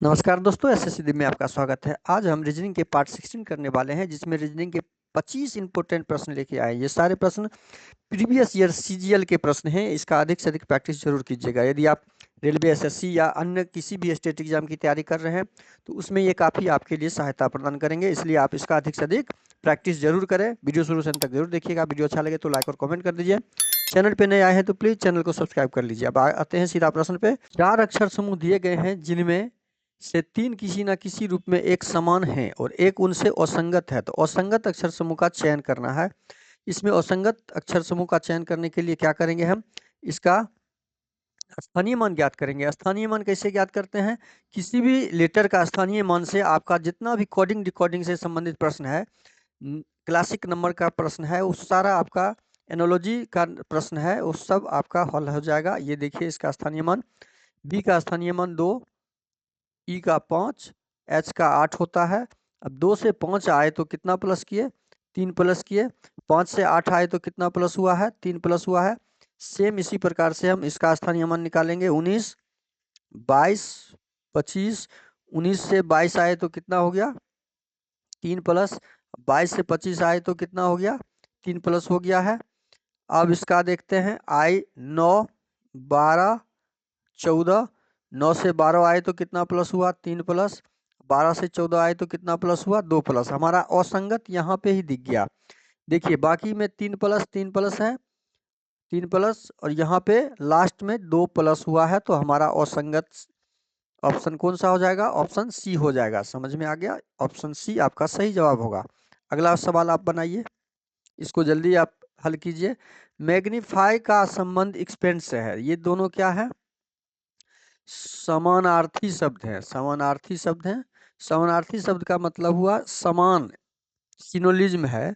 नमस्कार दोस्तों, एसएससीडी में आपका स्वागत है। आज हम रीजनिंग के पार्ट 16 करने वाले हैं, जिसमें रीजनिंग के 25 इंपॉर्टेंट प्रश्न लेके आए हैं। ये सारे प्रश्न प्रीवियस ईयर सीजीएल के प्रश्न हैं। इसका अधिक से अधिक प्रैक्टिस जरूर कीजिएगा। यदि आप रेलवे, एसएससी या अन्य किसी भी स्टेट एग्जाम की तैयारी कर रहे हैं तो उसमें ये काफ़ी आपके लिए सहायता प्रदान करेंगे, इसलिए आप इसका अधिक से अधिक प्रैक्टिस जरूर करें। वीडियो शुरू से अंत तक जरूर देखिएगा। वीडियो अच्छा लगे तो लाइक और कमेंट कर दीजिए। चैनल पे नए आए हैं तो प्लीज़ चैनल को सब्सक्राइब कर लीजिए। अब आते हैं सीधा प्रश्न पे। 4 अक्षर समूह दिए गए हैं जिनमें से 3 किसी न किसी रूप में एक समान हैं और एक उनसे असंगत है। तो असंगत अक्षर समूह का चयन करना है। इसमें असंगत अक्षर समूह का चयन करने के लिए क्या करेंगे हम? इसका स्थानीय मान ज्ञात करेंगे। स्थानीय मान कैसे ज्ञात करते हैं? किसी भी लेटर का स्थानीय मान से आपका जितना भी कोडिंग डिकोडिंग से संबंधित प्रश्न है, क्लासिक नंबर का प्रश्न है, उस सारा आपका एनोलॉजी का प्रश्न है, उस सब आपका हल हो जाएगा। ये देखिए इसका स्थानीय मान, बी का स्थानीय मान 2, ई का 5, एच का 8 होता है। अब 2 से 5 आए तो कितना प्लस किए? 3 प्लस किए। 5 से 8 आए तो कितना प्लस हुआ है? 3 प्लस हुआ है। सेम इसी प्रकार से हम इसका स्थानीय मान निकालेंगे। 19, 22, 25। 19 से 22 आए तो कितना हो गया? 3 प्लस। 22 से 25 आए तो कितना हो गया? 3 प्लस हो गया है। अब इसका देखते हैं। आई 9, 12, 14। 9 से 12 आए तो कितना प्लस हुआ? 3 प्लस। 12 से 14 आए तो कितना प्लस हुआ? 2 प्लस। हमारा असंगत यहाँ पे ही दिख गया। देखिए बाकी में 3 प्लस 3 प्लस है, 3 प्लस, और यहाँ पे लास्ट में 2 प्लस हुआ है। तो हमारा असंगत ऑप्शन कौन सा हो जाएगा? ऑप्शन सी हो जाएगा। समझ में आ गया? ऑप्शन सी आपका सही जवाब होगा। अगला सवाल आप बनाइए, इसको जल्दी आप हल कीजिए। मैग्नीफाई का संबंध एक्सपेंड से है। ये दोनों क्या है? समानार्थी शब्द है। समानार्थी शब्द है। समानार्थी शब्द का मतलब हुआ समान, सिनोनिज्म है।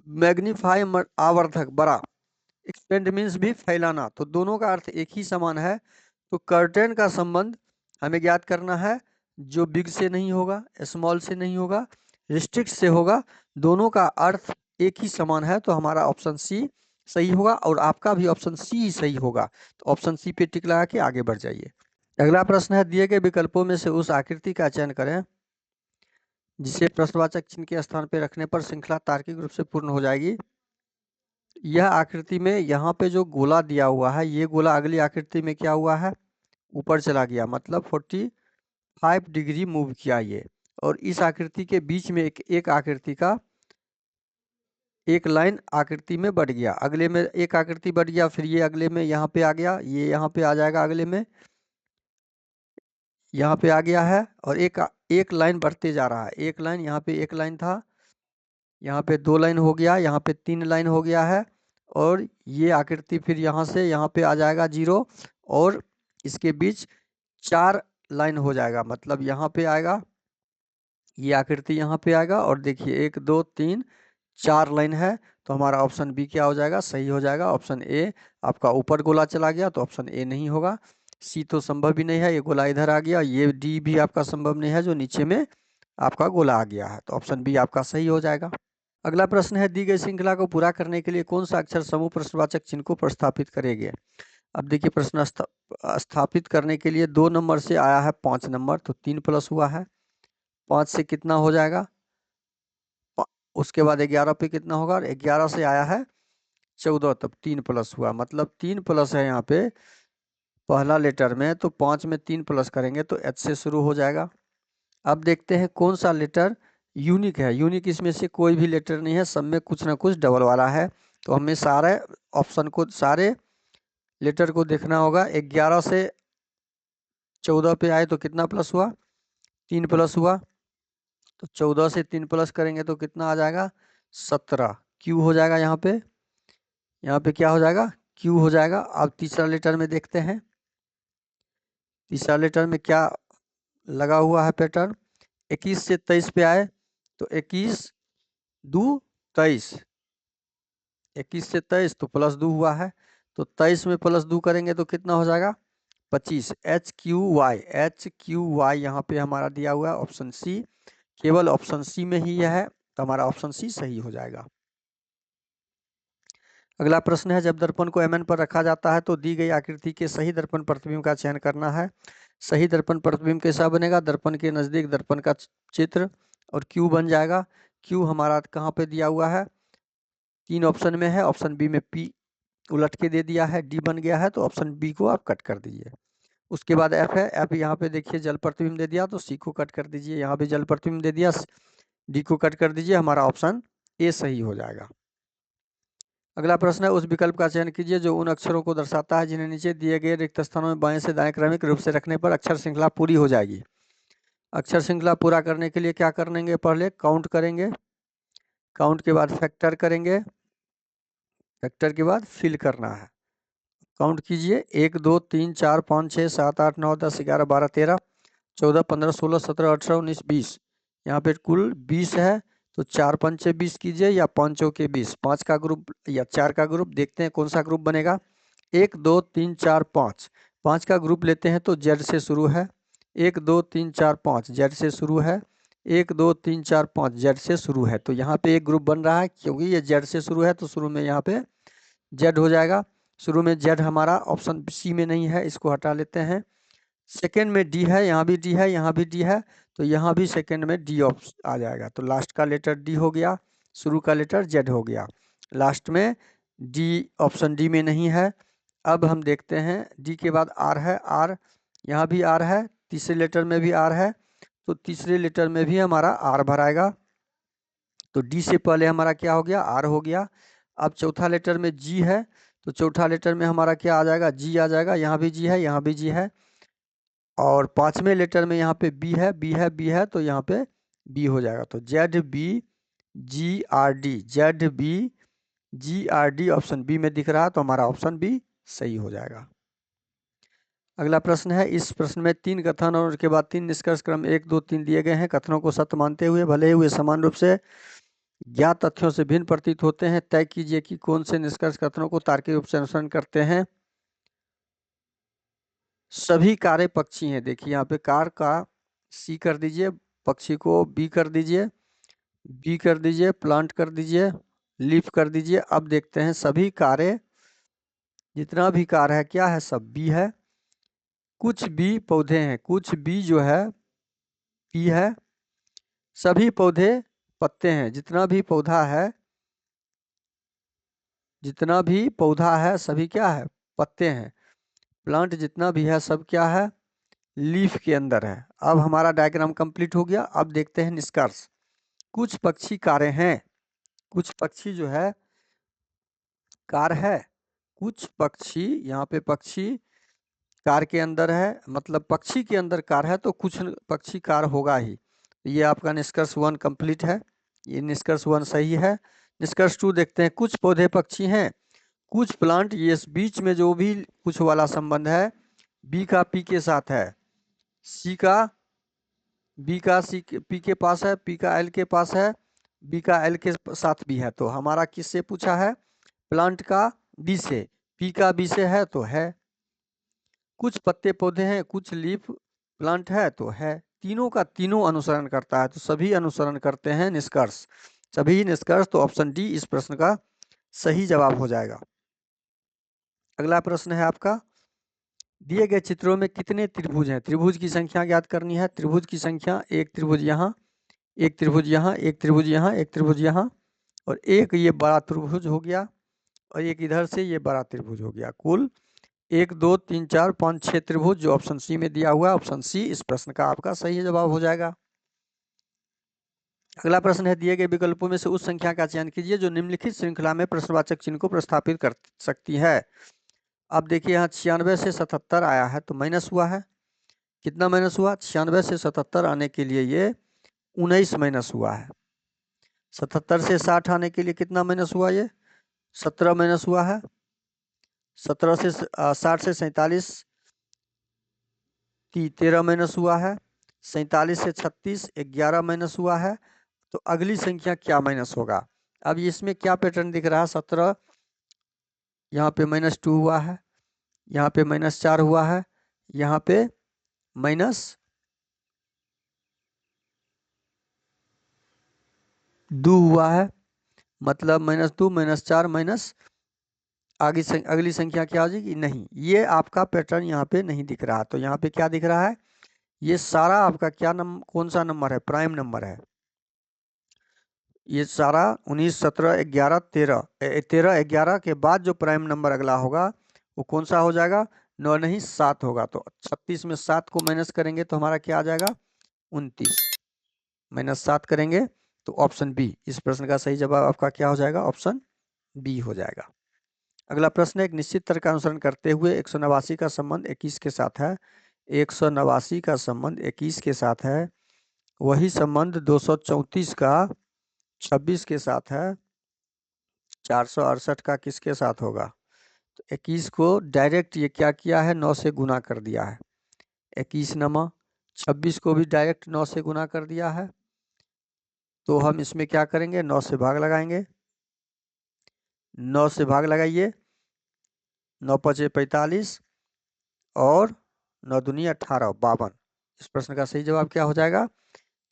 मैग्नीफाई आवर्धक, बड़ा। एक्सपेंड मीन्स भी फैलाना। तो दोनों का अर्थ एक ही समान है। तो कर्टेन का संबंध हमें ज्ञात करना है, जो बिग से नहीं होगा, स्मॉल से नहीं होगा, रिस्ट्रिक्ट से होगा। दोनों का अर्थ एक ही समान है। तो हमारा ऑप्शन सी सही होगा और आपका भी ऑप्शन सी ही सही होगा। तो ऑप्शन सी पे टिक लगा के आगे बढ़ जाइए। अगला प्रश्न है, दिए गए विकल्पों में से उस आकृति का चयन करें जिसे प्रश्नवाचक चिन्ह के स्थान पर रखने पर श्रृंखला तार्किक रूप से पूर्ण हो जाएगी। यह आकृति में यहाँ पे जो गोला दिया हुआ है, ये गोला अगली आकृति में क्या हुआ है? ऊपर चला गया, मतलब 45 डिग्री मूव किया ये। और इस आकृति के बीच में एक आकृति का एक लाइन आकृति में बढ़ गया, अगले में एक आकृति बढ़ गया, फिर ये अगले में यहाँ पे आ गया, ये यहाँ पे आ जाएगा, अगले में यहाँ पे आ गया है, और एक लाइन बढ़ते जा रहा है। एक लाइन, यहाँ पे एक लाइन था, यहाँ पे 2 लाइन हो गया, यहाँ पे 3 लाइन हो गया है, और ये आकृति फिर यहाँ से यहाँ पे आ जाएगा 0, और इसके बीच 4 लाइन हो जाएगा। मतलब यहाँ पे आएगा, ये आकृति यहाँ पे आएगा, और देखिए 1 2 3 4 लाइन है। तो हमारा ऑप्शन बी क्या हो जाएगा? सही हो जाएगा। ऑप्शन ए आपका ऊपर गोला चला गया, तो ऑप्शन ए नहीं होगा। सी तो संभव भी नहीं है, ये गोला इधर आ गया। ये डी भी आपका संभव नहीं है, जो नीचे में आपका गोला आ गया है। तो ऑप्शन बी आपका सही हो जाएगा। अगला प्रश्न है, दी गई श्रृंखला को पूरा करने के लिए कौन सा अक्षर समूह प्रश्नवाचक चिन्ह को प्रस्थापित करेंगे? अब देखिए प्रश्न स्थापित करने के लिए 2 नंबर से आया है 5 नंबर, तो 3 प्लस हुआ है। 5 से कितना हो जाएगा? उसके बाद 11 पे कितना होगा? 11 से आया है 14, तब 3 प्लस हुआ। मतलब 3 प्लस है यहाँ पे पहला लेटर में, तो 5 में 3 प्लस करेंगे तो एच से शुरू हो जाएगा। अब देखते हैं कौन सा लेटर यूनिक है। यूनिक इसमें से कोई भी लेटर नहीं है, सब में कुछ ना कुछ डबल वाला है। तो हमें सारे ऑप्शन को, सारे लेटर को देखना होगा। 11 से 14 पे आए तो कितना प्लस हुआ? 3 प्लस हुआ। तो 14 से 3 प्लस करेंगे तो कितना आ जाएगा? 17। क्यू हो जाएगा यहाँ पे। यहाँ पे क्या हो जाएगा? क्यू हो जाएगा। अब तीसरा लेटर में देखते हैं, तीसरा लेटर में क्या लगा हुआ है पैटर्न। 21 से 23 पे आए तो 21 2 23, 21 से 23 तो प्लस 2 हुआ है। तो 23 में प्लस 2 करेंगे तो कितना हो जाएगा? 25। एच क्यू वाई यहाँ पे हमारा दिया हुआ है ऑप्शन सी। केवल ऑप्शन सी में ही यह है, तो हमारा ऑप्शन सी सही हो जाएगा। अगला प्रश्न है, जब दर्पण को एमएन पर रखा जाता है तो दी गई आकृति के सही दर्पण प्रतिबिंब का चयन करना है। सही दर्पण प्रतिबिंब कैसा बनेगा, दर्पण के नजदीक दर्पण का चित्र और क्यू बन जाएगा। क्यू हमारा कहाँ पे दिया हुआ है, 3 ऑप्शन में है, ऑप्शन बी में पी उलट के दे दिया है, डी बन गया है, तो ऑप्शन बी को आप कट कर दीजिए। उसके बाद एफ है, एफ यहाँ पे देखिए जल प्रतिबिंब दे दिया तो सी को कट कर दीजिए, यहाँ भी जल प्रतिबिंब दे दिया, डी को कट कर दीजिए, हमारा ऑप्शन ए सही हो जाएगा। अगला प्रश्न है, उस विकल्प का चयन कीजिए जो उन अक्षरों को दर्शाता है जिन्हें नीचे दिए गए रिक्त स्थानों में बाएं से दाएं क्रमिक रूप से रखने पर अक्षर श्रृंखला पूरी हो जाएगी। अक्षर श्रृंखला पूरा करने के लिए क्या करेंगे, पहले काउंट करेंगे, काउंट के बाद फैक्टर करेंगे, फैक्टर के बाद फिल करना है। काउंट कीजिए, 1 2 3 4 5 6 7 8 9 10 11 12 13 14 15 16 17 18 19 20, यहाँ पे कुल 20 है, तो 4 पंचे 20 कीजिए या 5 चौके 20, 5 का ग्रुप या 4 का ग्रुप, देखते हैं कौन सा ग्रुप बनेगा। 1 2 3 4 5, 5 का ग्रुप लेते हैं तो जेड से शुरू है, 1 2 3 4 5 जेड से शुरू है, 1 2 3 4 5 जेड से शुरू है, तो यहाँ पे एक ग्रुप बन रहा है, क्योंकि ये जेड से शुरू है तो शुरू में यहाँ पे जेड हो जाएगा। शुरू में जेड हमारा ऑप्शन सी में नहीं है, इसको हटा लेते हैं। सेकेंड में डी है, यहाँ भी डी है, यहाँ भी डी है, तो यहाँ भी सेकेंड में डी ऑप्शन आ जाएगा, तो लास्ट का लेटर डी हो गया, शुरू का लेटर जेड हो गया, लास्ट में डी ऑप्शन डी में नहीं है। अब हम देखते हैं, डी के बाद आर है, आर यहाँ भी आर है, तीसरे लेटर में भी आर है, तो तीसरे लेटर में भी हमारा आर भराएगा, तो डी से पहले हमारा क्या हो गया, आर हो गया। अब चौथा लेटर में जी है, तो चौथा लेटर में हमारा क्या आ जाएगा, जी आ जाएगा, यहाँ भी जी है, यहाँ भी जी है, और पांचवें लेटर में यहाँ पे बी है, बी है, बी है, तो यहाँ पे बी हो जाएगा, तो जेड बी जी आर डी, जेड बी जी आर डी ऑप्शन बी में दिख रहा है, तो हमारा ऑप्शन बी सही हो जाएगा। अगला प्रश्न है, इस प्रश्न में 3 कथन और उसके बाद 3 निष्कर्ष क्रम 1 2 3 दिए गए हैं। कथनों को सत्य मानते हुए भले ही वे समान रूप से ज्ञात तथ्यों से भिन्न प्रतीत होते हैं, तय कीजिए कि कौन से निष्कर्ष कथनों को तार्किक रूप से अनुसरण करते हैं। सभी कारें पक्षी हैं, देखिए यहाँ पे कार का सी कर दीजिए, पक्षी को बी कर दीजिए, बी कर दीजिए, प्लांट कर दीजिए, लीफ कर दीजिए। अब देखते हैं, सभी कारें, जितना भी कार है क्या है, सब बी है। कुछ बी पौधे हैं, कुछ बी जो है बी है। सभी पौधे पत्ते हैं, जितना भी पौधा है, जितना भी पौधा है सभी क्या है, पत्ते हैं। प्लांट जितना भी है सब क्या है, लीफ के अंदर है। अब हमारा डायग्राम कंप्लीट हो गया। अब देखते हैं निष्कर्ष। कुछ पक्षी कारें हैं, कुछ पक्षी जो है कार है, कुछ पक्षी, यहाँ पे पक्षी कार के अंदर है, मतलब पक्षी के अंदर कार है, तो कुछ पक्षी कार होगा ही। ये आपका निष्कर्ष 1 कंप्लीट है, ये निष्कर्ष 1 सही है। निष्कर्ष 2 देखते हैं, कुछ पौधे पक्षी हैं, कुछ प्लांट, ये बीच में जो भी कुछ वाला संबंध है, बी का पी के साथ है, सी का बी का सी पी के पास है, पी का एल के पास है, बी का एल के साथ भी है, तो हमारा किससे पूछा है, प्लांट का बी से, पी का बी से है तो है। कुछ पत्ते पौधे हैं, कुछ लीफ प्लांट है तो है, तीनों का तीनों अनुसरण करता है, तो सभी अनुसरण करते हैं, निष्कर्ष सभी निष्कर्ष, तो ऑप्शन डी इस प्रश्न का सही जवाब हो जाएगा। अगला प्रश्न है आपका, दिए गए चित्रों में कितने त्रिभुज हैं, त्रिभुज की संख्या ज्ञात करनी है। त्रिभुज की संख्या, एक त्रिभुज यहाँ, एक त्रिभुज यहाँ, एक त्रिभुज यहाँ, एक त्रिभुज यहाँ, और एक ये बड़ा त्रिभुज हो गया, और एक इधर से ये बड़ा त्रिभुज हो गया। कुल 1 2 3 4 5 6 त्रिभुज, जो ऑप्शन सी में दिया हुआ है, ऑप्शन सी इस प्रश्न का आपका सही जवाब हो जाएगा। अगला प्रश्न है, दिए गए विकल्पों में से उस संख्या का चयन कीजिए जो निम्नलिखित श्रृंखला में प्रश्नवाचक चिन्ह को प्रस्थापित कर सकती है। अब देखिए, यहाँ 96 से 77 आया है, तो माइनस हुआ है, कितना माइनस हुआ, 96 से 77 आने के लिए ये 19 माइनस हुआ है। 77 से 60 आने के लिए कितना माइनस हुआ, ये 17 माइनस हुआ है। 17 से 60 से 47 13 माइनस हुआ है। 47 से 36 11 माइनस हुआ है। तो अगली संख्या क्या माइनस होगा। अब इसमें क्या पैटर्न दिख रहा है, 17 यहाँ पे -2 हुआ है, यहाँ पे -4 हुआ है, यहाँ पे -2 हुआ है, मतलब -2 -4 -8 अगली संख्या क्या हो जाएगी? नहीं, ये आपका पैटर्न यहाँ पे नहीं दिख रहा। तो यहाँ पे क्या दिख रहा है? ये सारा आपका क्या नंबर, कौन सा नंबर है? प्राइम नंबर है। ये सारा 19, 17, 11, 13, 13, 11 के बाद जो प्राइम नंबर अगला होगा वो कौन सा हो जाएगा? 9 नहीं 7 होगा। तो 36 में 7 को माइनस करेंगे तो हमारा क्या आ जाएगा? 29 माइनस 7 करेंगे तो ऑप्शन बी। इस प्रश्न का सही जवाब आपका क्या हो जाएगा? ऑप्शन बी हो जाएगा। अगला प्रश्न है, एक निश्चित तर्क का अनुसरण करते हुए 189 का संबंध 21 के साथ है। 189 का संबंध 21 के साथ है, वही संबंध 234 का 26 के साथ है, 468 का किसके साथ होगा? तो 21 को डायरेक्ट ये क्या किया है? 9 से गुना कर दिया है। 21 नमा 26 को भी डायरेक्ट 9 से गुना कर दिया है। तो हम इसमें क्या करेंगे? 9 से भाग लगाएंगे। 9 से भाग लगाइए, 9 पचे 45 और 9 दूनी 18, 52। इस प्रश्न का सही जवाब क्या हो जाएगा?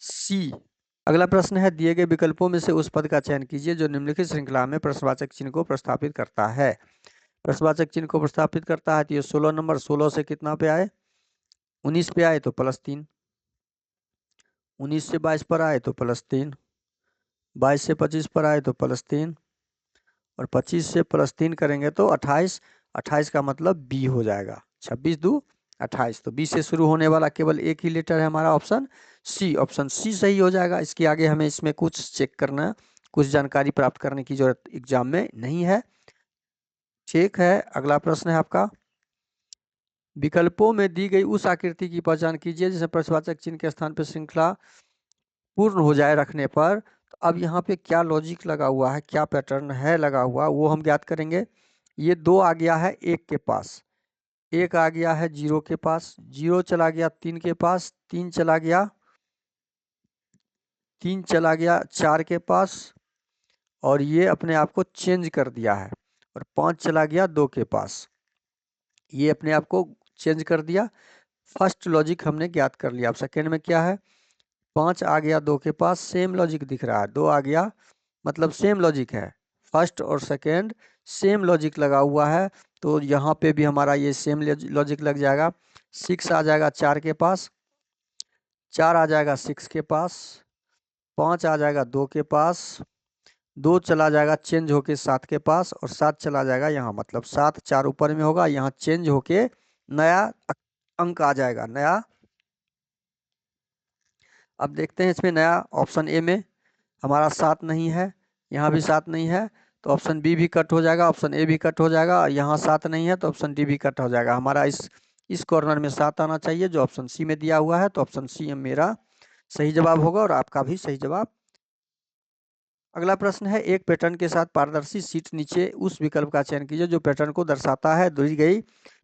सी। अगला प्रश्न है, दिए गए विकल्पों में से उस पद का चयन कीजिए जो निम्नलिखित श्रृंखला में प्रश्नवाचक चिन्ह को प्रस्थापित करता है। प्रश्नवाचक चिन्ह को प्रस्थापित करता है तो ये 16 नंबर, 16 से कितना पे आए? 19 पे आए तो +3, 19 से 22 पर आए तो +3, 22 से 25 पर आए तो +3 और 25 से +3 करेंगे तो 28, 28 का मतलब बी हो जाएगा। 26 दू 28, तो बी से शुरू होने वाला केवल एक ही लेटर है हमारा ऑप्शन सी। ऑप्शन सी सही हो जाएगा। इसके आगे हमें इसमें कुछ चेक करना, कुछ जानकारी प्राप्त करने की जरूरत एग्जाम में नहीं है। ठीक है, अगला प्रश्न है आपका, विकल्पों में दी गई उस आकृति की पहचान कीजिए जिसमें प्रश्नवाचक चिन्ह के स्थान पर श्रृंखला पूर्ण हो जाए रखने पर। तो अब यहाँ पे क्या लॉजिक लगा हुआ है, क्या पैटर्न है लगा हुआ, वो हम ज्ञात करेंगे। ये 2 आ गया है 1 के पास, 1 आ गया है 0 के पास, 0 चला गया 3 के पास, 3 चला गया 4 के पास और ये अपने आप को चेंज कर दिया है, और 5 चला गया 2 के पास, ये अपने आप को चेंज कर दिया। फर्स्ट लॉजिक हमने ज्ञात कर लिया। अब सेकेंड में क्या है? 5 आ गया 2 के पास, सेम लॉजिक दिख रहा है। 2 आ गया मतलब सेम लॉजिक है, फर्स्ट और सेकेंड सेम लॉजिक लगा हुआ है। तो यहाँ पे भी हमारा ये सेम लॉजिक लग जाएगा। 6 आ जाएगा 4 के पास, 4 आ जाएगा 6 के पास, 5 आ जाएगा 2 के पास, 2 चला जाएगा चेंज होके 7 के पास और 7 चला जाएगा यहाँ, मतलब 7 4 ऊपर में होगा, यहाँ चेंज होके नया अंक आ जाएगा नया। अब देखते हैं इसमें नया ऑप्शन ए में हमारा 7 नहीं है, यहाँ भी 7 नहीं है, तो ऑप्शन बी भी कट हो जाएगा, ऑप्शन ए भी कट हो जाएगा, यहाँ 7 नहीं है तो ऑप्शन डी भी कट हो जाएगा। हमारा इस कॉर्नर में 7 आना चाहिए जो ऑप्शन सी में दिया हुआ है। तो ऑप्शन सी मेरा सही जवाब होगा और आपका भी सही जवाब। अगला प्रश्न है, एक पैटर्न के साथ पारदर्शी सीट नीचे उस विकल्प का चयन कीजिए जो पैटर्न को दर्शाता है। दी गई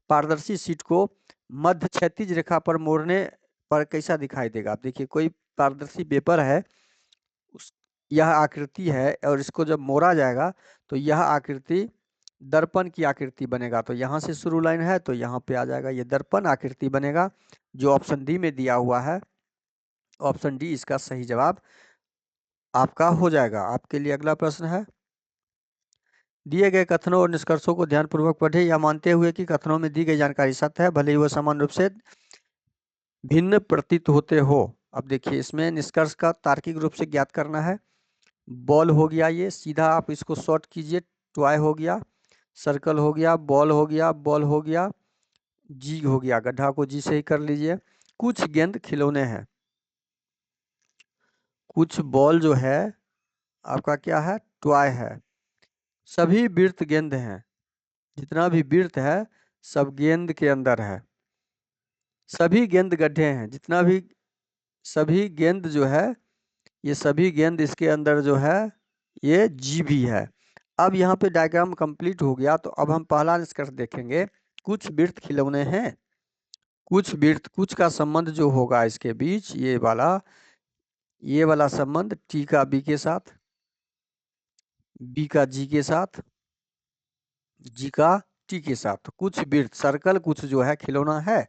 पारदर्शी सीट को मध्य क्षैतिज रेखा पर मोड़ने पर कैसा दिखाई देगा? आप देखिए, कोई पारदर्शी पेपर है, यह आकृति है और इसको जब मोड़ा जाएगा तो यह आकृति दर्पण की आकृति बनेगा। तो यहाँ से शुरू लाइन है तो यहाँ पे आ जाएगा, ये दर्पण आकृति बनेगा जो ऑप्शन डी में दिया हुआ है। ऑप्शन डी इसका सही जवाब आपका हो जाएगा। आपके लिए अगला प्रश्न है, दिए गए कथनों और निष्कर्षों को ध्यानपूर्वक पढ़े या मानते हुए कि कथनों में दी गई जानकारी सत्य है भले ही वह समान रूप से भिन्न प्रतीत होते हो। अब देखिए, इसमें निष्कर्ष का तार्किक रूप से ज्ञात करना है। बॉल हो गया, ये सीधा आप इसको शॉर्ट कीजिए, टॉय हो गया, सर्कल हो गया, बॉल हो गया, बॉल हो गया, जी हो गया, गड्ढा को जी से ही कर लीजिए। कुछ गेंद खिलौने हैं, कुछ बॉल जो है आपका क्या है? टॉय है। सभी वृत्त गेंद हैं, जितना भी वृत्त है सब गेंद के अंदर है। सभी गेंद गड्ढे हैं, जितना भी सभी गेंद जो है ये सभी गेंद इसके अंदर जो है ये जी भी है। अब यहाँ पे डायग्राम कंप्लीट हो गया। तो अब हम पहला निष्कर्ष देखेंगे, कुछ वृत्त खिलौने हैं। कुछ वृत्त, कुछ का संबंध जो होगा इसके बीच ये वाला संबंध टी का बी के साथ, बी का जी के साथ, जी का टी के साथ। तो कुछ वृत्त सर्कल, कुछ जो है खिलौना है।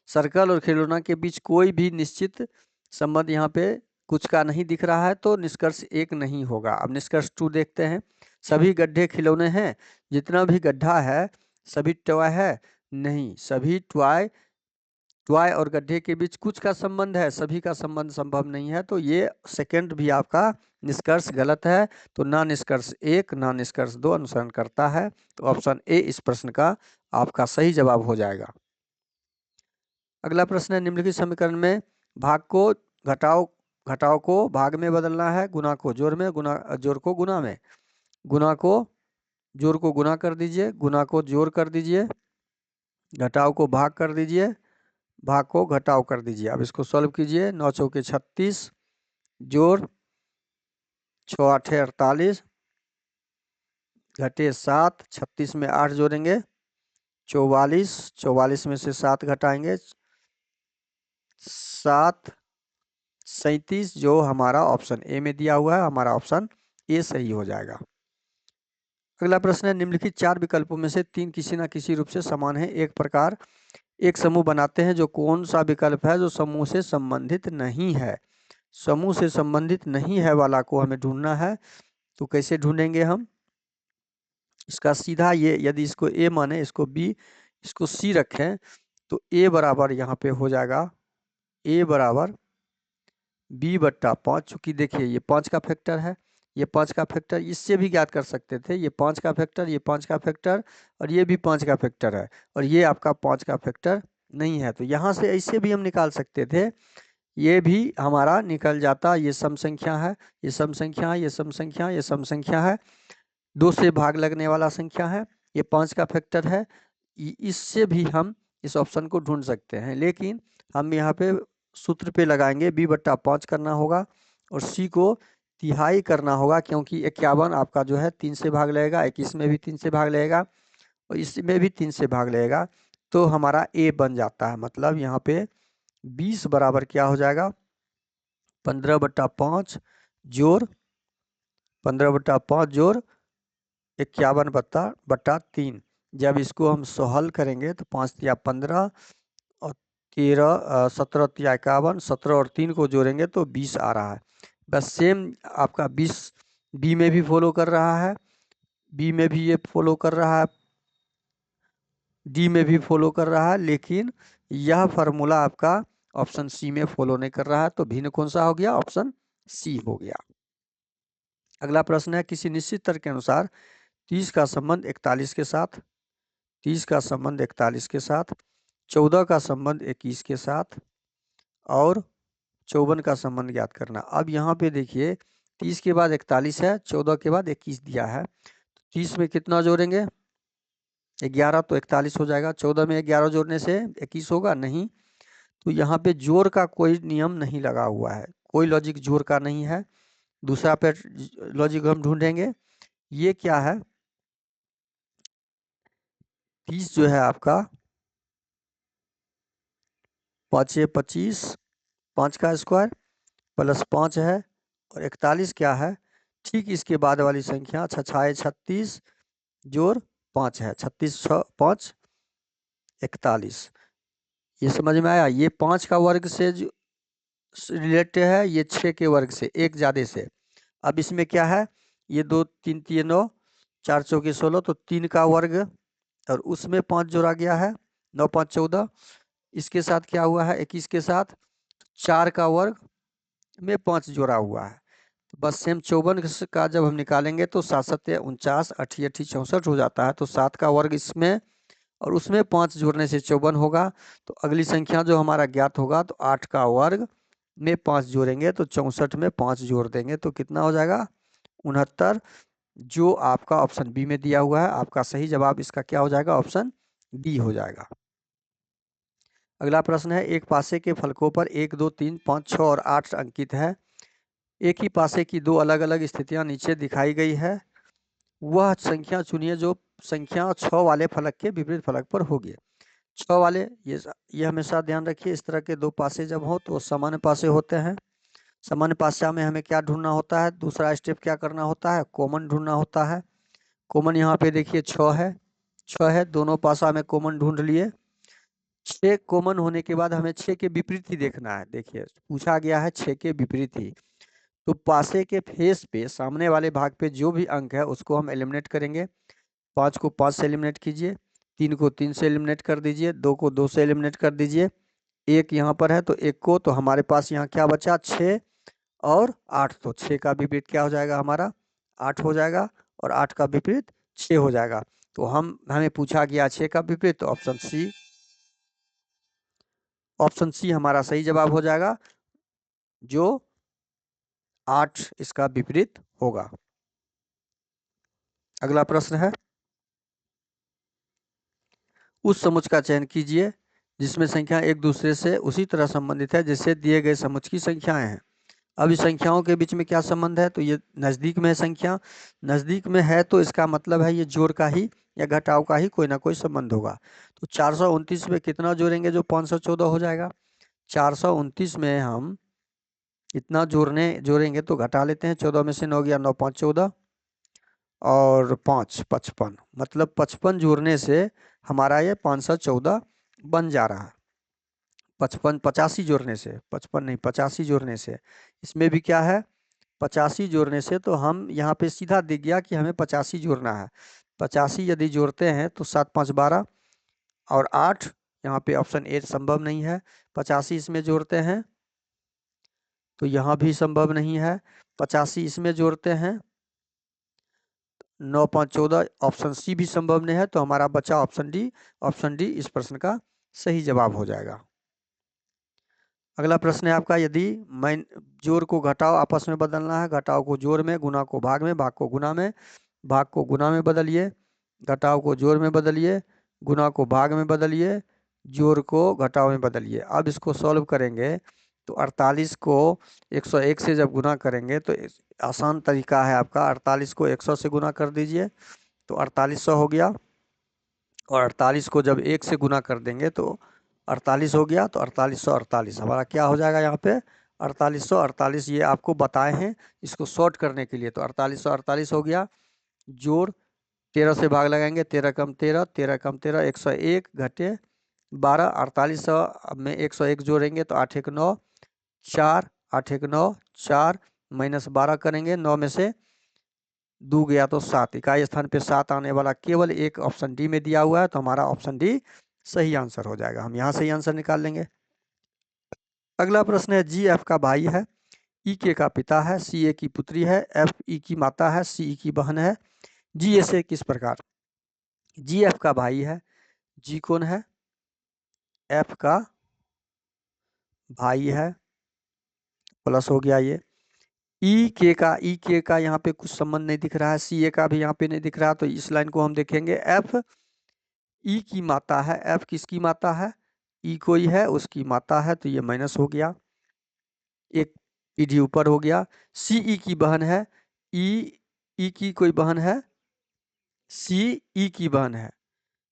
सर्कल और खिलौना के बीच कोई भी निश्चित संबंध यहाँ पे कुछ का नहीं दिख रहा है तो निष्कर्ष 1 नहीं होगा। अब निष्कर्ष 2 देखते हैं। सभी गड्ढे खिलौने हैं, जितना भी गड्ढा है सभी टॉय है, नहीं, सभी टॉय और गड्ढे के बीच कुछ का संबंध है, सभी का संबंध संभव नहीं है, तो ये सेकंड भी आपका निष्कर्ष गलत है। तो ना निष्कर्ष 1 ना निष्कर्ष 2 अनुसरण करता है, तो ऑप्शन ए इस प्रश्न का आपका सही जवाब हो जाएगा। अगला प्रश्न है, निम्नलिखित समीकरण में भाग को घटाव को भाग में बदलना है, गुणा को जोड़ में, जोड़ को गुणा में। गुणा को जोड़ को गुणा कर दीजिए, गुणा को जोड़ कर दीजिए, घटाव को भाग कर दीजिए, भाग को घटाव कर दीजिए। अब इसको सॉल्व कीजिए। 9 चौके 36 जोड़ 6 आठे 48 घटे 7, 36 में 8 जोड़ेंगे 44, 44 में से 7 घटाएंगे 7 37, जो हमारा ऑप्शन ए में दिया हुआ है, हमारा ऑप्शन ए सही हो जाएगा। अगला प्रश्न है, निम्नलिखित 4 विकल्पों में से 3 किसी न किसी रूप से समान है। एक प्रकार एक समूह बनाते हैं, जो कौन सा विकल्प है जो समूह से संबंधित नहीं है? समूह से संबंधित नहीं है वाला को हमें ढूंढना है। तो कैसे ढूंढेंगे हम इसका? सीधा ये, यदि इसको ए माने, इसको बी, इसको सी रखें, तो ए बराबर यहाँ पे हो जाएगा ए बराबर बी बट्टा 5। चूंकि देखिए ये 5 का फैक्टर है, ये 5 का फैक्टर, इससे भी ज्ञात कर सकते थे। ये 5 का फैक्टर, ये 5 का फैक्टर और ये भी 5 का फैक्टर है, और ये आपका 5 का फैक्टर नहीं है। तो यहाँ से ऐसे भी हम निकाल सकते थे, ये भी हमारा निकल जाता। ये सम संख्या है, ये सम संख्या है, ये सम संख्या, ये सम संख्या है, 2 से भाग लगने वाला संख्या है, ये 5 का फैक्टर है। इससे भी हम इस ऑप्शन को ढूंढ सकते हैं, लेकिन हम यहाँ पे सूत्र पे लगाएंगे, बी बट्टा 5 करना होगा और सी को तिहाई करना होगा, क्योंकि 51 आपका जो है 3 से भाग लगेगा, 21 में भी 3 से भाग लगेगा और इसमें भी 3 से भाग लगेगा, तो हमारा ए बन जाता है। मतलब यहाँ पे 20 बराबर क्या हो जाएगा? 15 बट्टा 5 जोड़ 15 बट्टा 5 जोड़ 51 बट्टा 3। जब इसको हम हल करेंगे तो 5 तिया 15 और 13 17 तिया 51, 17 और 3 को जोड़ेंगे तो 20 आ रहा है। बस सेम आपका 20 बी में भी फॉलो कर रहा है, बी में भी ये फॉलो कर रहा है, डी में भी फॉलो कर रहा है, लेकिन यह फार्मूला आपका ऑप्शन सी में फॉलो नहीं कर रहा है। तो भिन्न कौन सा हो गया? ऑप्शन सी हो गया। अगला प्रश्न है, किसी निश्चित तर्क के अनुसार 30 का संबंध 41 के साथ, 30 का संबंध 41 के साथ, 14 का संबंध 21 के साथ और 54 का संबंध ज्ञात करना। अब यहाँ पे देखिए 30 के बाद 41 है, 14 के बाद 21 दिया है, 30 में कितना जोड़ेंगे? 11, तो 41 हो जाएगा। 14 में 11 जोड़ने से 21 होगा नहीं, तो यहाँ पे जोड़ का कोई नियम नहीं लगा हुआ है, कोई लॉजिक जोड़ का नहीं है। दूसरा पे लॉजिक हम ढूंढेंगे। ये क्या है? 30 जो है आपका 5 25, 5 का स्क्वायर प्लस 5 है, और 41 क्या है? ठीक इसके बाद वाली संख्या 6 36 जोड़ 5 है, 36 6 5 41। ये समझ में आया? ये 5 का वर्ग से रिलेटेड है, ये 6 के वर्ग से, एक ज़्यादा से। अब इसमें क्या है? ये 2 3 3 9, 4 चौके 16, तो 3 का वर्ग और उसमें 5 जोड़ा गया है, 9 5 14। इसके साथ क्या हुआ है? 21 के साथ 4 का वर्ग में 5 जोड़ा हुआ है। तो बस सेम 54 का जब हम निकालेंगे तो 7 7 49, 8 8 64 हो जाता है। तो 7 का वर्ग इसमें और उसमें 5 जोड़ने से 54 होगा। तो अगली संख्या जो हमारा ज्ञात होगा, तो 8 का वर्ग में 5 जोड़ेंगे तो 64 में 5 जोड़ देंगे तो कितना हो जाएगा? 69, जो आपका ऑप्शन बी में दिया हुआ है। आपका सही जवाब इसका क्या हो जाएगा? ऑप्शन बी हो जाएगा। अगला प्रश्न है, एक पासे के फलकों पर 1 2 3 5 6 और 8 अंकित है। एक ही पासे की 2 अलग अलग स्थितियां नीचे दिखाई गई है। वह संख्या चुनिए जो संख्या 6 वाले फलक के विपरीत फलक पर होगी। 6 वाले, ये हमेशा ध्यान रखिए, इस तरह के 2 पासे जब हो तो सामान्य पासे होते हैं। सामान्य पासा में हमें क्या ढूंढना होता है? दूसरा स्टेप क्या करना होता है? कॉमन ढूंढना होता है। कॉमन यहाँ पे देखिए 6 है, 6 है, दोनों पासा में कॉमन ढूंढ लिए। 6 कॉमन होने के बाद हमें 6 के विपरीत ही देखना है। देखिए पूछा गया है 6 के विपरीत ही, तो पासे के फेस पे सामने वाले भाग पे जो भी अंक है उसको हम एलिमिनेट करेंगे। 5 को 5 से एलिमिनेट कीजिए, 3 को 3 से एलिमिनेट कर दीजिए, 2 को 2 से एलिमिनेट कर दीजिए, 1 यहाँ पर है तो 1 को, तो हमारे पास यहाँ क्या बचा 6 और 8, तो 6 का विपरीत क्या हो जाएगा हमारा 8 हो जाएगा, और 8 का विपरीत 6 हो जाएगा। तो हमें पूछा गया 6 का विपरीत, तो ऑप्शन सी हमारा सही जवाब हो जाएगा, जो 8 इसका विपरीत होगा। अगला प्रश्न है, उस समुच्चय का चयन कीजिए जिसमें संख्या एक दूसरे से उसी तरह संबंधित है जैसे दिए गए समुच्चय की संख्याएं हैं। अब इस संख्याओं के बीच में क्या संबंध है, तो ये नजदीक में है, संख्या नजदीक में है तो इसका मतलब है ये जोड़ का ही या घटाव का ही कोई ना कोई संबंध होगा। तो 429 में कितना जोड़ेंगे जो 514 हो जाएगा। 429 में हम इतना जोड़ेंगे तो घटा लेते हैं, 14 में से 9 गया, 9 5 14 और 5 55, मतलब 55 जोड़ने से हमारा ये 514 बन जा रहा है। 55 85 जोड़ने से, 55 नहीं 85 जोड़ने से, इसमें भी क्या है 85 जोड़ने से, तो हम यहाँ पे सीधा दिख गया कि हमें 85 जोड़ना है। 85 यदि जोड़ते हैं तो 7 5 12 और 8, यहाँ पे ऑप्शन ए संभव नहीं है। 85 इसमें जोड़ते हैं तो यहाँ भी संभव नहीं है। 85 इसमें जोड़ते हैं 9 5 14, ऑप्शन सी भी संभव नहीं है, तो हमारा बचा ऑप्शन डी। ऑप्शन डी इस प्रश्न का सही जवाब हो जाएगा। अगला प्रश्न है आपका, यदि मैं जोड़ को घटाव आपस में बदलना है, घटाव को जोड़ में, गुना को भाग में, भाग को गुना में, भाग को गुना में बदलिए, घटाव को जोड़ में बदलिए, गुना को भाग में बदलिए, जोड़ को घटाव में बदलिए। अब इसको सॉल्व करेंगे तो 48 को 101 से जब गुना करेंगे तो आसान तरीका है आपका, 48 को 100 से गुना कर दीजिए तो 4800 हो गया, और 48 को जब 1 से गुना कर देंगे तो 48 हो गया, तो 4848 हमारा क्या हो जाएगा यहाँ पे 4848। ये आपको बताए हैं इसको शॉर्ट करने के लिए, तो 4848 हो गया। जोड़ 13 से भाग लगाएंगे, 13 कम 13, 13 कम 13, 101 घटे 12, 4800 में 101 जोड़ेंगे तो 8 1 9 4, 8 1 9 4 माइनस 12 करेंगे, 9 में से 2 गया तो 7, इकाई स्थान पे 7 आने वाला केवल एक ऑप्शन डी में दिया हुआ है, तो हमारा ऑप्शन डी सही आंसर हो जाएगा। हम यहाँ सही आंसर निकाल लेंगे। अगला प्रश्न है, जी एफ का भाई है, ई के का पिता है, सी ए की पुत्री है, एफ ई की माता है, सी ई की बहन है, जी ऐसे किस प्रकार। जी एफ का भाई है, जी कौन है, एफ का भाई है, प्लस हो गया ये। ई के का यहाँ पे कुछ संबंध नहीं दिख रहा है, सी ए का भी यहाँ पे नहीं दिख रहा, तो इस लाइन को हम देखेंगे। एफ ई की माता है, एफ किसकी माता है, ई कोई है उसकी माता है, तो ये माइनस हो गया, एक पीढ़ी ऊपर हो गया। सी ई की बहन है, ई ई की कोई बहन है, सी ई की बहन है,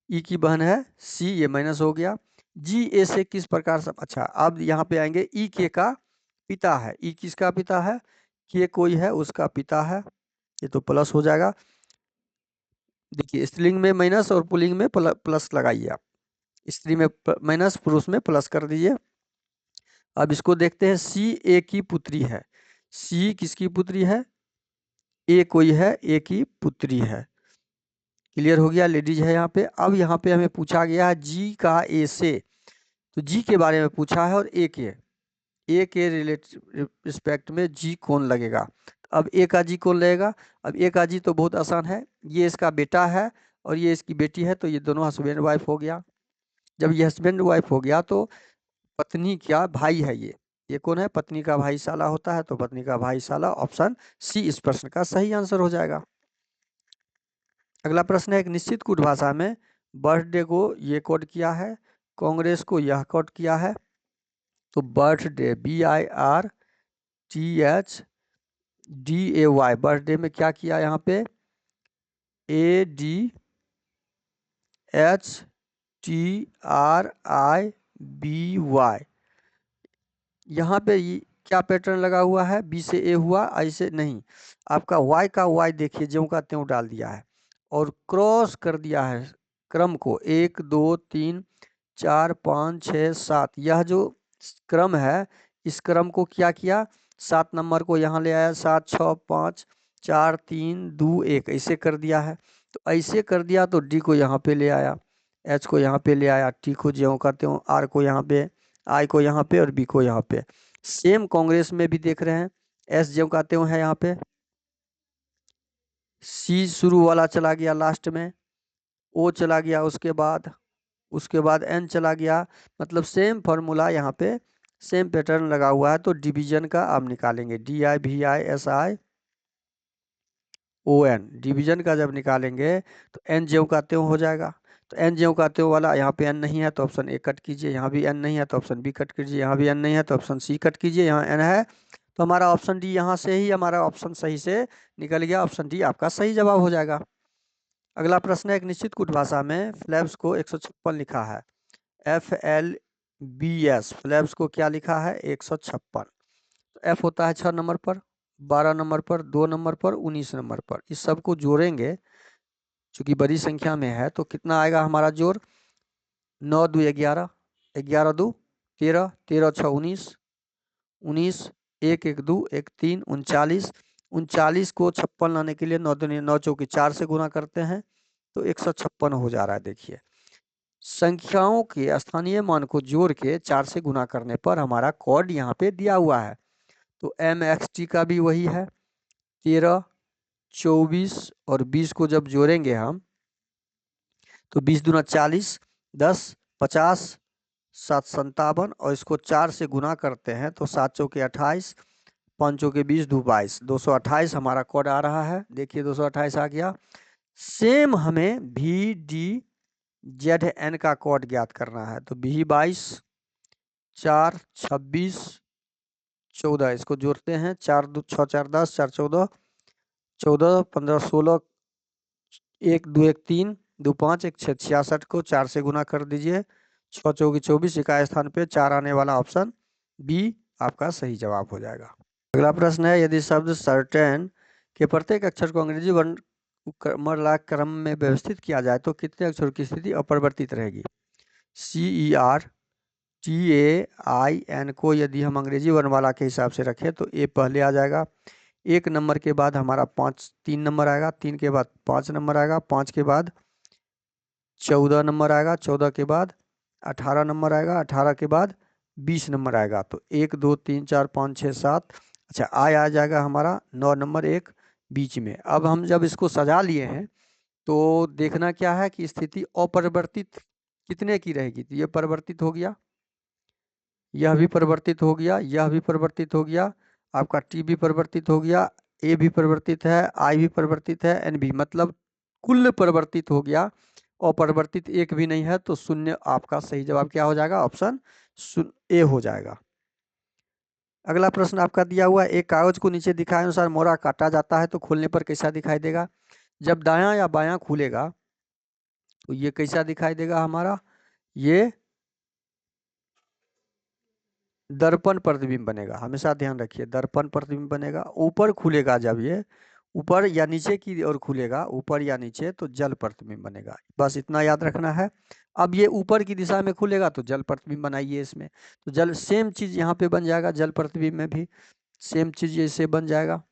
ई की बहन है सी, ये माइनस हो गया। जी ए से किस प्रकार से, अच्छा अब यहाँ पे आएंगे, ई के का पिता है, ई किसका पिता है, के कोई है उसका पिता है, ये तो प्लस हो जाएगा। देखिए स्त्रीलिंग में माइनस और पुल्लिंग में प्लस लगाइए आप, स्त्री में माइनस पुरुष में प्लस कर दीजिए। अब इसको देखते हैं, सी ए की पुत्री है, सी किसकी पुत्री है, ए कोई है, ए की पुत्री है, क्लियर हो गया, लेडीज है यहाँ पे। अब यहाँ पे हमें पूछा गया है जी का ए से, तो जी के बारे में पूछा है और ए के रिस्पेक्ट में जी कौन लगेगा। अब ए का जी कौन लगेगा, अब ए का जी तो बहुत आसान है, ये इसका बेटा है और ये इसकी बेटी है, तो ये दोनों हस्बैंड वाइफ हो गया। जब ये हस्बैंड वाइफ हो गया तो पत्नी क्या भाई है, ये कौन है, पत्नी का भाई साला होता है, तो पत्नी का भाई साला, ऑप्शन सी इस प्रश्न का सही आंसर हो जाएगा। अगला प्रश्न है, एक निश्चित कूट भाषा में बर्थडे को ये कोड किया है, कांग्रेस को यह कोड किया है, तो बर्थडे BIRTHDAY, बर्थडे में क्या किया यहाँ पे ADHTRIBY, यहाँ पे क्या पैटर्न लगा हुआ है, बी से ए हुआ, आई से नहीं, आपका वाई का वाई देखिए ज्यों का त्यों डाल दिया है और क्रॉस कर दिया है क्रम को, 1 2 3 4 5 6 7, यह जो क्रम है इस क्रम को क्या किया, 7 नंबर को यहाँ ले आया, 7 6 5 4 3 2 1 ऐसे कर दिया है। तो ऐसे कर दिया तो डी को यहाँ पे ले आया, एच को यहाँ पे ले आया, टी को ज्यों करते हो, आर को यहाँ पे, आई को यहाँ पे और बी को यहाँ पे। सेम कांग्रेस में भी देख रहे हैं, एस ज्यों कहते हो है यहाँ पे, सी शुरू वाला चला गया लास्ट में, ओ चला गया उसके बाद एन चला गया। मतलब सेम फॉर्मूला यहाँ पे सेम पैटर्न लगा हुआ है। तो डिवीजन का आप निकालेंगे, D I V I S I O N, division का जब निकालेंगे तो एन ज्यों का त्यों हो जाएगा। तो एन ज्यों का त्यों वाला, यहाँ पे एन नहीं है तो ऑप्शन ए कट कीजिए, यहाँ भी एन नहीं है तो ऑप्शन बी कट कीजिए, यहाँ भी एन नहीं है तो ऑप्शन सी कट कीजिए, यहाँ एन है तो हमारा ऑप्शन डी, यहाँ से ही हमारा ऑप्शन सही से निकल गया, ऑप्शन डी आपका सही जवाब हो जाएगा। अगला प्रश्न है, एक निश्चित कूट भाषा में फ्लैप्स को 156 लिखा है, FLBS, फ्लैप्स को क्या लिखा है 156। तो एफ होता है 6 नंबर पर, 12 नंबर पर, 2 नंबर पर, 19 नंबर पर। इस सब को जोड़ेंगे चूंकि बड़ी संख्या में है तो कितना आएगा हमारा जोड़, 9 2 11, 11 2 13, 13 6 19, 19 1 1 2 1 3 39, 39 को 56 लाने के लिए 9 9 चौकी 4 से गुना करते हैं तो 156 हो जा रहा है। देखिए संख्याओं के स्थानीय मान को जोड़ के 4 से गुना करने पर हमारा कोड यहाँ पे दिया हुआ है। तो MXT का भी वही है, 13 24 और 20 को जब जोड़ेंगे हम तो 20 दूना 40, 10 50, 7 57 और इसको 4 से गुना करते हैं तो 7 चौके 28, 5 चौके 20, 2 22, 228 हमारा कोड आ रहा है। देखिए 228 आ गया। सेम हमें VDZN का कोड ज्ञात करना है। तो भी 22 4 26 14, इसको जोड़ते हैं, 4 2 6 4 10, 4 14 14 15 16, 1 2 1 3 2 5 1 6, 66 को 4 से गुना कर दीजिए, 6 चौकी 24, इकाई स्थान पे 4 आने वाला ऑप्शन बी आपका सही जवाब हो जाएगा। अगला प्रश्न है, यदि शब्द सर्टेन के प्रत्येक अक्षर को अंग्रेजी वर्णमाला क्रम में व्यवस्थित किया जाए तो कितने अक्षरों की स्थिति अपरिवर्तित रहेगी। CERTAIN को यदि हम अंग्रेजी वर्णमाला के हिसाब से रखें तो ए पहले आ जाएगा, 1 नंबर के बाद हमारा 3 नंबर आएगा, 3 के बाद 5 नंबर आएगा, 5 के बाद 14 नंबर आएगा, 14 के बाद 18 नंबर आएगा, 18 के बाद 20 नंबर आएगा। तो 1 2 3 4 5 6 7, अच्छा आ जाएगा हमारा 9 नंबर, एक बीच में। अब हम जब इसको सजा लिए हैं तो देखना क्या है कि स्थिति अपरिवर्तित कितने की रहेगी। तो ये परिवर्तित हो गया, यह भी परिवर्तित हो गया, यह भी परिवर्तित हो गया, आपका टी भी परिवर्तित हो गया, ए भी परिवर्तित है, आई भी परिवर्तित है, एन भी, मतलब कुल परिवर्तित हो गया, अपरिवर्तित एक भी नहीं है। तो शून्य आपका सही जवाब क्या हो जाएगा, ऑप्शन ए हो जाएगा। अगला प्रश्न आपका दिया हुआ है, एक कागज को नीचे दिखाए अनुसार मोहरा काटा जाता है तो खोलने पर कैसा दिखाई देगा। जब दायां या बायां खुलेगा तो ये कैसा दिखाई देगा हमारा, ये दर्पण प्रतिबिंब बनेगा, हमेशा ध्यान रखिए दर्पण प्रतिबिंब बनेगा। ऊपर खुलेगा, जब ये ऊपर या नीचे की ओर खुलेगा, ऊपर या नीचे, तो जल प्रतिबिंब बनेगा, बस इतना याद रखना है। अब ये ऊपर की दिशा में खुलेगा तो जल प्रतिबिंब बनाइए इसमें, तो जल सेम चीज यहाँ पे बन जाएगा, जल प्रतिबिंब में भी सेम चीज ऐसे बन जाएगा।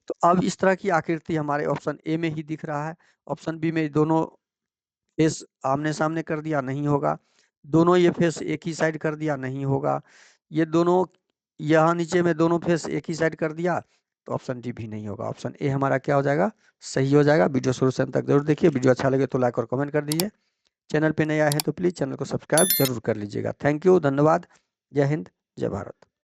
तो अब इस तरह की आकृति हमारे ऑप्शन ए में ही दिख रहा है। ऑप्शन बी में दोनों फेस आमने सामने कर दिया, नहीं होगा। दोनों ये फेस एक ही साइड कर दिया, नहीं होगा। ये दोनों यहाँ नीचे में दोनों फेस एक ही साइड कर दिया तो ऑप्शन डी भी नहीं होगा, ऑप्शन ए हमारा क्या हो जाएगा, सही हो जाएगा। वीडियो शुरू से अंत तक जरूर देखिए, वीडियो अच्छा लगे तो लाइक और कमेंट कर दीजिए। चैनल पे नया है तो प्लीज़ चैनल को सब्सक्राइब जरूर कर लीजिएगा। थैंक यू, धन्यवाद, जय हिंद, जय भारत।